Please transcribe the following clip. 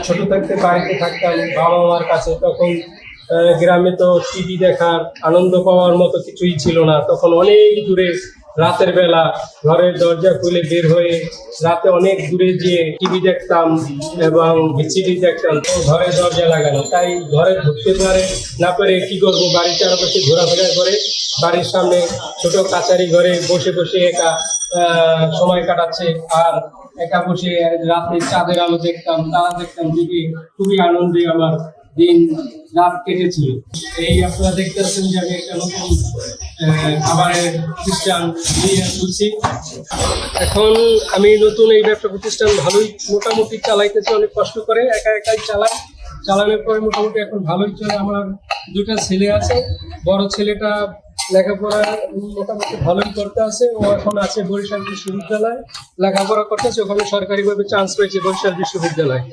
ছোট থাকতে বাড়িতে থাকতাম বাবা মার কাছে, তখন গ্রামে তো টিভি দেখার আনন্দ পাওয়ার মতো কিছুই ছিল না। তখন অনেক দূরে রাতের বেলা ঘরের দরজা খুলে বের হয়ে রাতে অনেক দূরে গিয়ে টিভি দেখতাম এবং ভিসিডি দেখতাম। তো ঘরের দরজা লাগানো, তাই ঘরে ঢুকতে না পারে কি করবো, বাড়ির চারপাশে ঘোরাফেরা করে বাড়ির সামনে ছোট কাচারি ঘরে বসে বসে একা সময় কাটাচ্ছে। আর একা বসে রাতে চাঁদের আলো দেখতাম, তারা দেখতাম, টিভি খুবই আনন্দে আমার দিন রাত কেটেছিল। এই আপনারা দেখতে পাচ্ছেন যে আমি একটা নতুন খাবারের প্রতিষ্ঠান নিয়ে খুলছি। এখন আমি নতুন এই ব্যবসা প্রতিষ্ঠান ভালোই মোটামুটি চালাইতেছি, অনেক কষ্ট করে একাই চালানোর পরে মোটামুটি এখন ভালোই চলে। আমার দুটা ছেলে আছে, বড় ছেলেটা লেখাপড়া মোটামুটি ভালোই করতে আছে, ও এখন আছে বরিশাল বিশ্ববিদ্যালয় লেখাপড়া করতেছে, ওখানে সরকারিভাবে চান্স পেয়েছে বরিশাল বিশ্ববিদ্যালয়।